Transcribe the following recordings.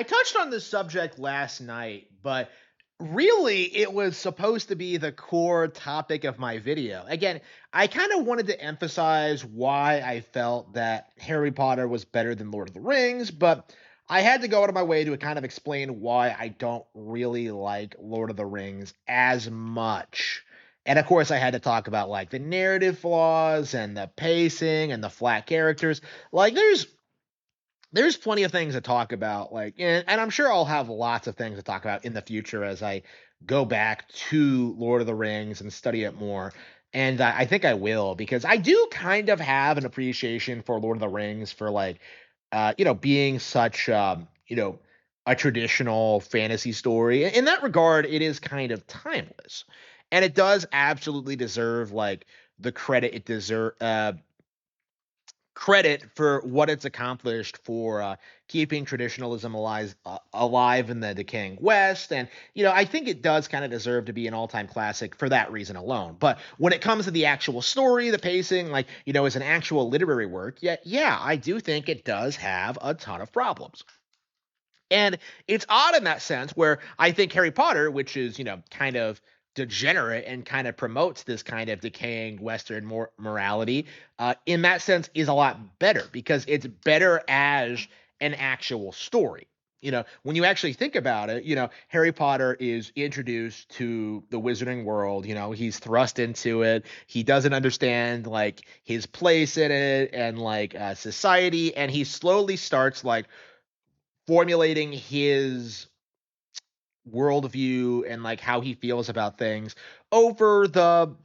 I touched on this subject last night, but really it was supposed to be the core topic of my video. Again, I kind of wanted to emphasize why I felt that Harry Potter was better than Lord of the Rings, but I had to go out of my way to kind of explain why I don't really like Lord of the Rings as much. And of course, I had to talk about like the narrative flaws and the pacing and the flat characters. Like, there's plenty of things to talk about, like, and I'm sure I'll have lots of things to talk about in the future as I go back to Lord of the Rings and study it more. And I think I will, because I do kind of have an appreciation for Lord of the Rings for like, being such, a traditional fantasy story. In that regard, it is kind of timeless, and it does absolutely deserve like the credit for what it's accomplished for keeping traditionalism alive in the decaying West. And, I think it does kind of deserve to be an all time classic for that reason alone. But when it comes to the actual story, the pacing, like, as an actual literary work, yeah, I do think it does have a ton of problems. And it's odd in that sense where I think Harry Potter, which is, kind of degenerate and kind of promotes this kind of decaying Western morality, in that sense is a lot better because it's better as an actual story. When you actually think about it, Harry Potter is introduced to the wizarding world. He's thrust into it. He doesn't understand like his place in it and like society. And he slowly starts like formulating his worldview and like how he feels about things over the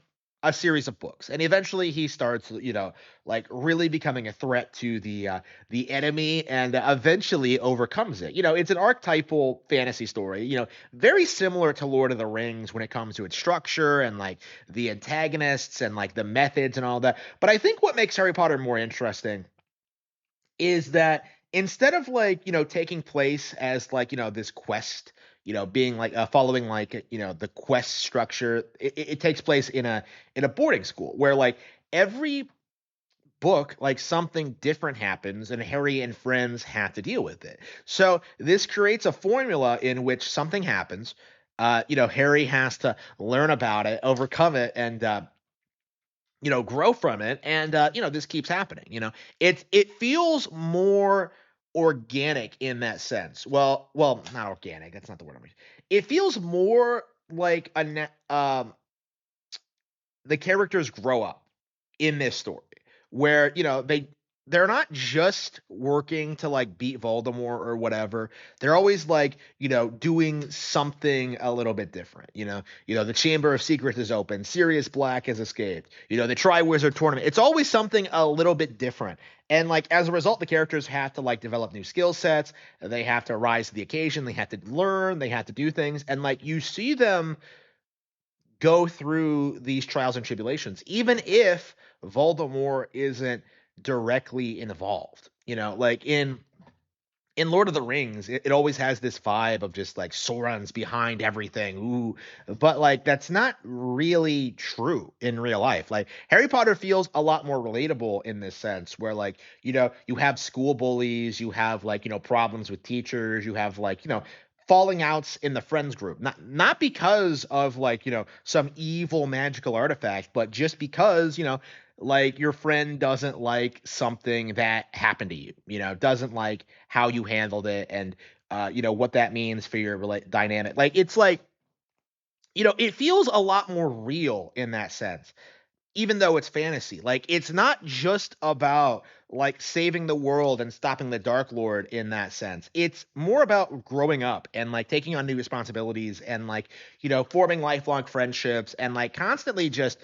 a series of books, and eventually he starts like really becoming a threat to the enemy, and eventually overcomes it. It's an archetypal fantasy story, very similar to Lord of the Rings when it comes to its structure and like the antagonists and like the methods and all that. But I think what makes Harry Potter more interesting is that instead of like taking place as like this quest, being like following like the quest structure, it takes place in a boarding school where like every book, like something different happens and Harry and friends have to deal with it. So this creates a formula in which something happens, Harry has to learn about it, overcome it, and grow from it. And this keeps happening. It feels more organic in that sense. Well, not organic, that's not the word I'm using. It feels more like the characters grow up in this story where they're not just working to like beat Voldemort or whatever. They're always like, doing something a little bit different. The Chamber of Secrets is open, Sirius Black has escaped. The Triwizard Tournament. It's always something a little bit different. And like as a result, the characters have to like develop new skill sets. They have to rise to the occasion. They have to learn. They have to do things. And like you see them go through these trials and tribulations, even if Voldemort isn't directly involved. Like in Lord of the Rings, it always has this vibe of just like Sauron's behind everything. Ooh, but like that's not really true in real life. Like Harry Potter feels a lot more relatable in this sense, where like you have school bullies, you have like problems with teachers, you have like falling outs in the friends group, not because of like some evil magical artifact, but just because like your friend doesn't like something that happened to you, doesn't like how you handled it, and what that means for your dynamic. Like it's like it feels a lot more real in that sense, even though it's fantasy. Like it's not just about like saving the world and stopping the Dark Lord in that sense. It's more about growing up and like taking on new responsibilities and like forming lifelong friendships and like constantly just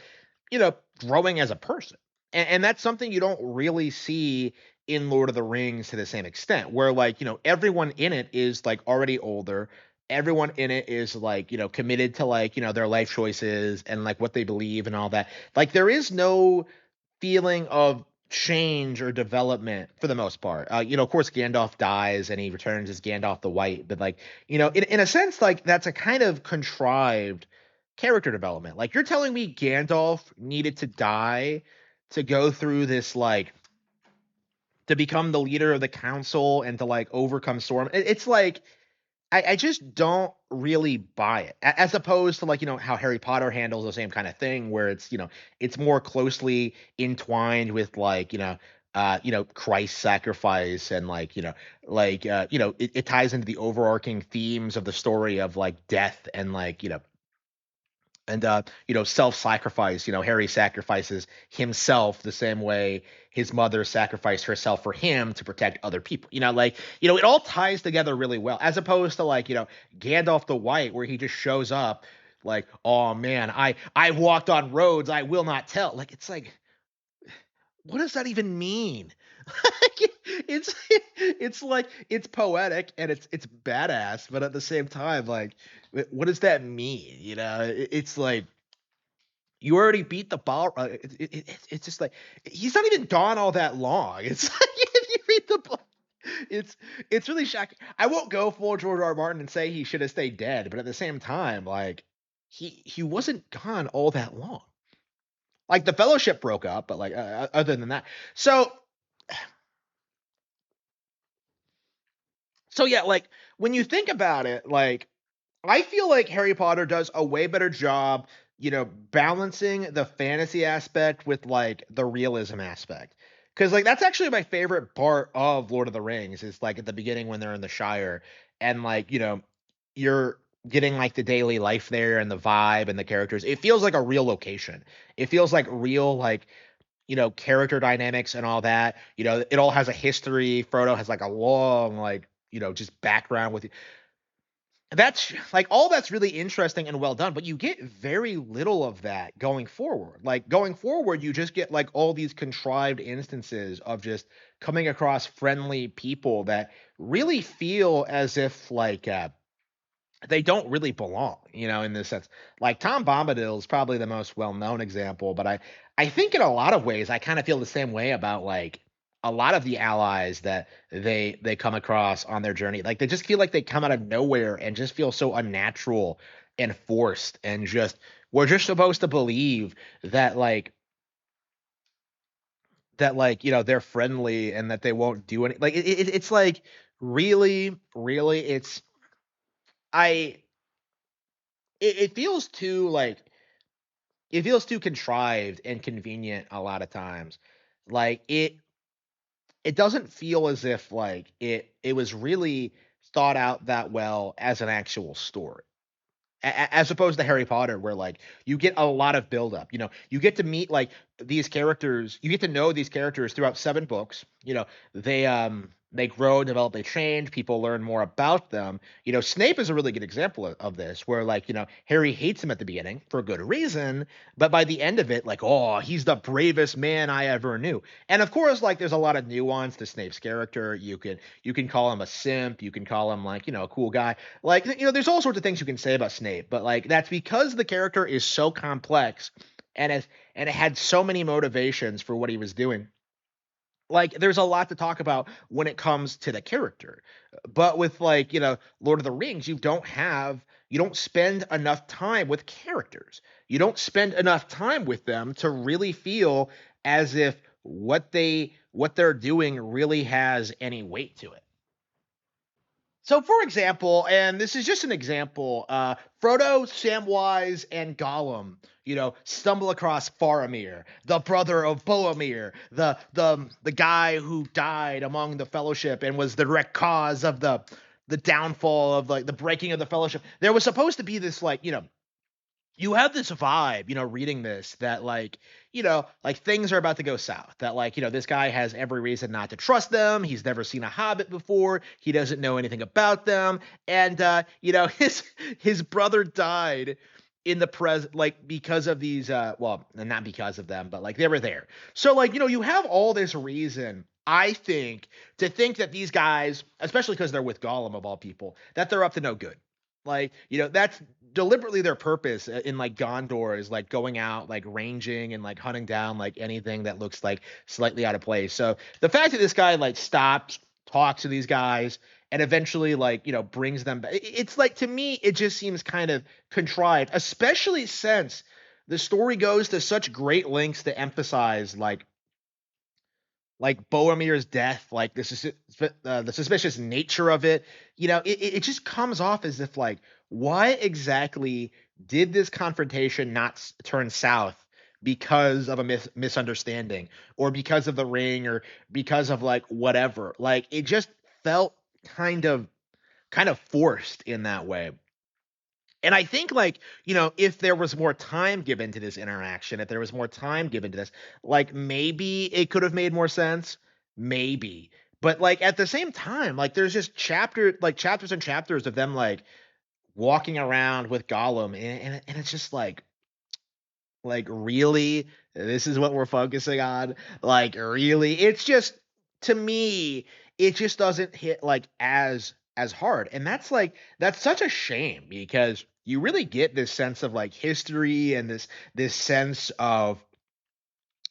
growing as a person. And that's something you don't really see in Lord of the Rings to the same extent, where like, everyone in it is like already older. Everyone in it is like, committed to like, their life choices and like what they believe and all that. Like there is no feeling of change or development for the most part. Of course, Gandalf dies and he returns as Gandalf the White, but like, in a sense, like that's a kind of contrived character development. Like you're telling me Gandalf needed to die to go through this like to become the leader of the council and to like overcome storm. It's like I just don't really buy it. As opposed to like, how Harry Potter handles the same kind of thing where it's more closely entwined with like, Christ's sacrifice and it ties into the overarching themes of the story of like death and like, self-sacrifice. Harry sacrifices himself the same way his mother sacrificed herself for him to protect other people. It all ties together really well, as opposed to like, Gandalf the White, where he just shows up like, oh man, I walked on roads I will not tell. Like, it's like, what does that even mean? it's it's like it's poetic and it's badass, but at the same time, like, what does that mean? It's like, you already beat the ball. It's just like he's not even gone all that long. It's like if you read the book, it's it's really shocking. I won't go full George R. R. Martin and say he should have stayed dead, but at the same time, like he wasn't gone all that long. Like the Fellowship broke up, but like other than that, so yeah, like when you think about it, like I feel like Harry Potter does a way better job, balancing the fantasy aspect with like the realism aspect. Cause like that's actually my favorite part of Lord of the Rings is like at the beginning when they're in the Shire and like, you're getting like the daily life there and the vibe and the characters. It feels like a real location. It feels like real like, character dynamics and all that. It all has a history. Frodo has like a long like, just background with that's like all that's really interesting and well done, but you get very little of that going forward. Like going forward, you just get like all these contrived instances of just coming across friendly people that really feel as if like they don't really belong, in this sense. Like Tom Bombadil is probably the most well-known example, but I think in a lot of ways I kind of feel the same way about like a lot of the allies that they come across on their journey. Like they just feel like they come out of nowhere and just feel so unnatural and forced and just we're just supposed to believe that they're friendly and that they won't do any like it's like really I it feels too like it feels too contrived and convenient a lot of times. Like it doesn't feel as if like it was really thought out that well as an actual story. As opposed to Harry Potter, where like you get a lot of buildup. You get to meet like these characters. You get to know these characters throughout 7 books. They grow, develop, they change. People learn more about them. Snape is a really good example of this, where like Harry hates him at the beginning for good reason, but by the end of it, like oh, he's the bravest man I ever knew. And of course, like there's a lot of nuance to Snape's character. You can call him a simp. You can call him like a cool guy like, there's all sorts of things you can say about Snape, but like that's because the character is so complex and it had so many motivations for what he was doing. Like there's a lot to talk about when it comes to the character. But with like, Lord of the Rings, you don't spend enough time with characters. You don't spend enough time with them to really feel as if what they're doing really has any weight to it. So, for example, and this is just an example, Frodo, Samwise, and Gollum, stumble across Faramir, the brother of Boromir, the guy who died among the Fellowship and was the direct cause of the downfall of like the breaking of the Fellowship. There was supposed to be this like you have this vibe, reading this that like things are about to go south. That like, this guy has every reason not to trust them. He's never seen a hobbit before. He doesn't know anything about them. And his brother died in the present like because of these well, not because of them, but like they were there. So like, you have all this reason I think to think that these guys, especially because they're with Gollum of all people, that they're up to no good. Like, that's deliberately their purpose in like Gondor is like going out, like ranging and like hunting down like anything that looks like slightly out of place. So the fact that this guy like stops, talks to these guys, and eventually like, brings them back, it's like to me, it just seems kind of contrived, especially since the story goes to such great lengths to emphasize like like Boromir's death, like the suspicious nature of it, it just comes off as if like, why exactly did this confrontation not turn south because of a misunderstanding or because of the ring or because of like whatever? Like it just felt kind of forced in that way. And I think like, if there was more time given to this interaction, if there was more time given to this, like maybe it could have made more sense. Maybe. But like at the same time, like there's just chapters and chapters of them like walking around with Gollum and it's just like really this is what we're focusing on? Like really? It's just to me, it just doesn't hit like as hard. And that's such a shame because you really get this sense of like history and this sense of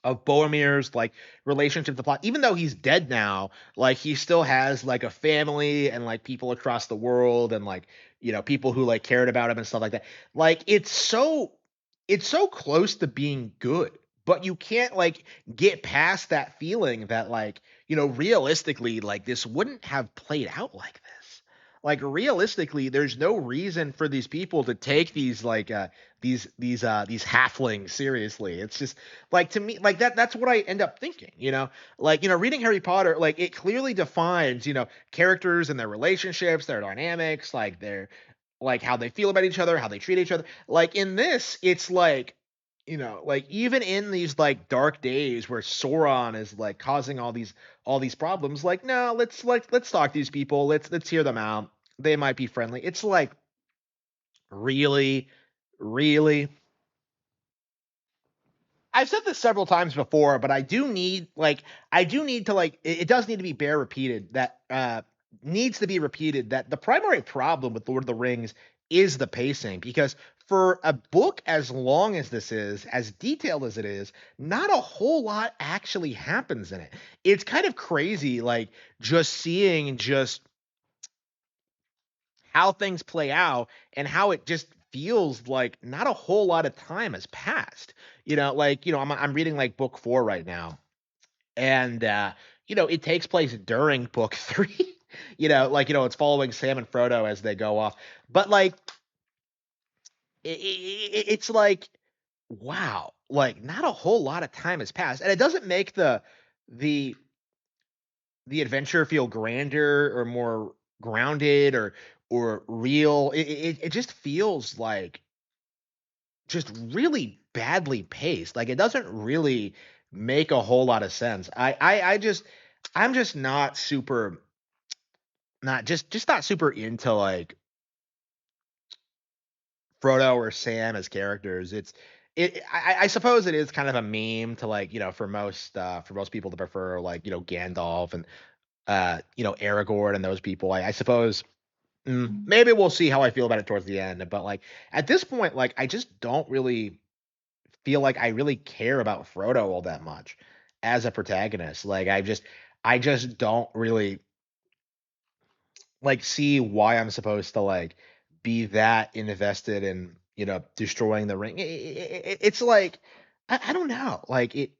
Boromir's like relationship to the plot. Even though he's dead now, like he still has like a family and like people across the world and like people who like cared about him and stuff like that. Like it's so close to being good, but you can't like get past that feeling that like realistically like this wouldn't have played out like this. Like realistically, there's no reason for these people to take these like these halflings seriously. It's just like to me like that's what I end up thinking, like reading Harry Potter, like it clearly defines characters and their relationships, their dynamics, like their like how they feel about each other, how they treat each other. Like in this, it's like like even in these like dark days where Sauron is like causing all these problems, like no, let's talk to these people, let's hear them out. They might be friendly. It's like really, really. I've said this several times before, but I do need to like it does need to be bear repeated that needs to be repeated that the primary problem with Lord of the Rings is the pacing because for a book as long as this is, as detailed as it is, not a whole lot actually happens in it. It's kind of crazy like just seeing just how things play out and how it just feels like not a whole lot of time has passed. Like, I'm reading like book 4 right now and it takes place during book 3. Like, it's following Sam and Frodo as they go off. But like it's like wow, like not a whole lot of time has passed. And it doesn't make the the adventure feel grander or more grounded or real. It just feels like just really badly paced. Like it doesn't really make a whole lot of sense. I'm just not super into like Frodo or Sam as characters. I suppose it is kind of a meme to like, for most people to prefer like, Gandalf and Aragorn and those people. I suppose maybe we'll see how I feel about it towards the end. But like at this point, like I just don't really feel like I really care about Frodo all that much as a protagonist. Like I just don't really like see why I'm supposed to like be that invested in destroying the ring. It's like I don't know. Like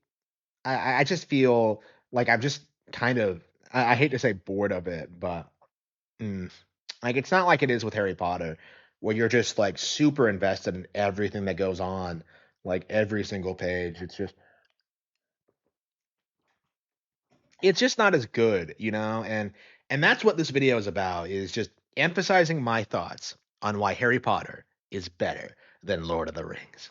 I just feel like I'm just kind of I hate to say bored of it, but mm, like it's not like it is with Harry Potter, where you're just like super invested in everything that goes on, like every single page. It's just not as good, and that's what this video is about, is just emphasizing my thoughts on why Harry Potter is better than Lord of the Rings.